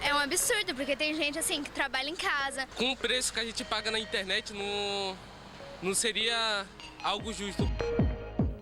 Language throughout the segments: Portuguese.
É um absurdo, porque tem gente assim que trabalha em casa. Com o preço que a gente paga na internet, não seria algo justo.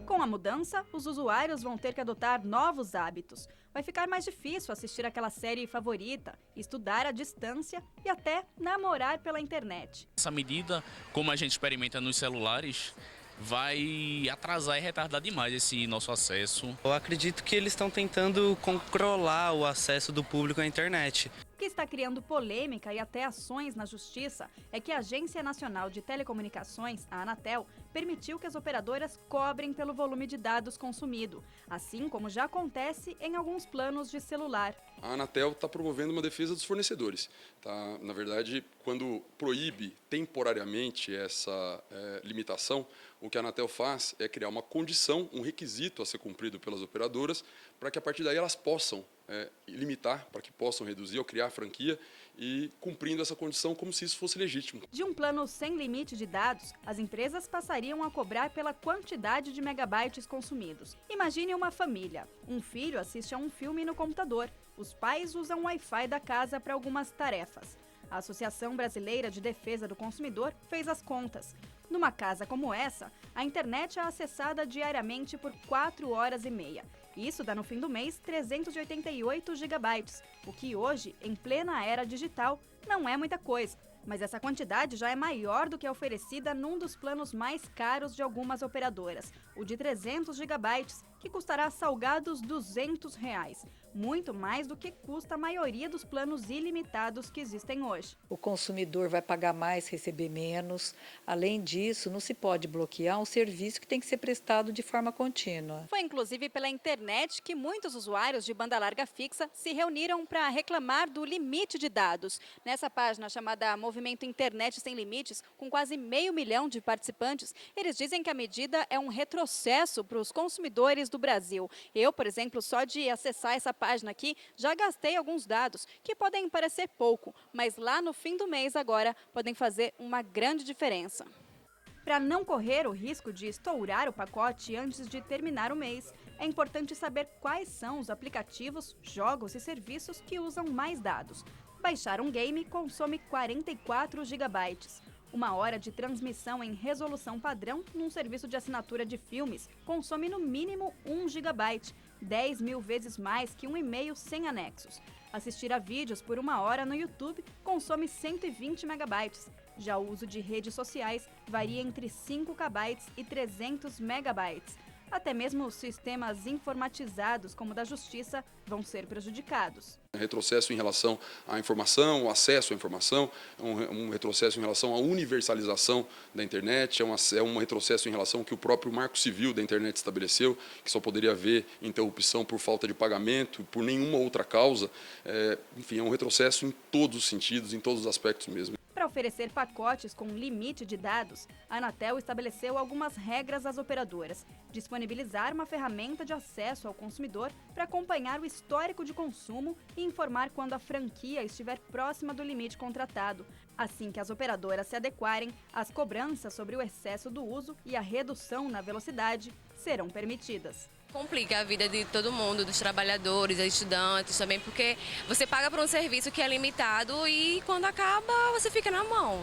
Com a mudança, os usuários vão ter que adotar novos hábitos. Vai ficar mais difícil assistir aquela série favorita, estudar à distância e até namorar pela internet. Essa medida, como a gente experimenta nos celulares, vai atrasar e retardar demais esse nosso acesso. Eu acredito que eles estão tentando controlar o acesso do público à internet. O que está criando polêmica e até ações na justiça é que a Agência Nacional de Telecomunicações, a Anatel, permitiu que as operadoras cobrem pelo volume de dados consumido, assim como já acontece em alguns planos de celular. A Anatel está promovendo uma defesa dos fornecedores. Tá? Na verdade, quando proíbe temporariamente essa limitação, o que a Anatel faz é criar uma condição, um requisito a ser cumprido pelas operadoras, para que a partir daí elas possam limitar, para que possam reduzir ou criar a franquia e cumprindo essa condição como se isso fosse legítimo. De um plano sem limite de dados, as empresas passariam a cobrar pela quantidade de megabytes consumidos. Imagine uma família. Um filho assiste a um filme no computador. Os pais usam o Wi-Fi da casa para algumas tarefas. A Associação Brasileira de Defesa do Consumidor fez as contas. Numa casa como essa, a internet é acessada diariamente por 4 horas e meia. Isso dá no fim do mês 388 gigabytes, o que hoje, em plena era digital, não é muita coisa. Mas essa quantidade já é maior do que a oferecida num dos planos mais caros de algumas operadoras, o de 300 gigabytes, que custará salgados R$200, muito mais do que custa a maioria dos planos ilimitados que existem hoje. O consumidor vai pagar mais, receber menos. Além disso, não se pode bloquear um serviço que tem que ser prestado de forma contínua. Foi inclusive pela internet que muitos usuários de banda larga fixa se reuniram para reclamar do limite de dados. Nessa página chamada Movimento Internet Sem Limites, com quase 500 mil de participantes, eles dizem que a medida é um retrocesso para os consumidores do Brasil. Eu, por exemplo, só de acessar essa página aqui, já gastei alguns dados, que podem parecer pouco, mas lá no fim do mês agora podem fazer uma grande diferença. Para não correr o risco de estourar o pacote antes de terminar o mês, é importante saber quais são os aplicativos, jogos e serviços que usam mais dados. Baixar um game consome 44 gigabytes. Uma hora de transmissão em resolução padrão num serviço de assinatura de filmes consome no mínimo 1 gigabyte, 10 mil vezes mais que um e-mail sem anexos. Assistir a vídeos por 1 hora no YouTube consome 120 megabytes. Já o uso de redes sociais varia entre 5 KB e 300 megabytes. Até mesmo os sistemas informatizados, como o da Justiça, vão ser prejudicados. Retrocesso em relação à informação, o acesso à informação, um retrocesso em relação à universalização da internet, é um retrocesso em relação ao que o próprio Marco Civil da internet estabeleceu, que só poderia haver interrupção por falta de pagamento, por nenhuma outra causa. Enfim, é um retrocesso em todos os sentidos, em todos os aspectos mesmo. Para oferecer pacotes com limite de dados, a Anatel estabeleceu algumas regras às operadoras. Disponibilizar uma ferramenta de acesso ao consumidor para acompanhar o histórico de consumo e informar quando a franquia estiver próxima do limite contratado. Assim que as operadoras se adequarem, as cobranças sobre o excesso do uso e a redução na velocidade serão permitidas. Complica a vida de todo mundo, dos trabalhadores, dos estudantes também, porque você paga por um serviço que é limitado e quando acaba você fica na mão.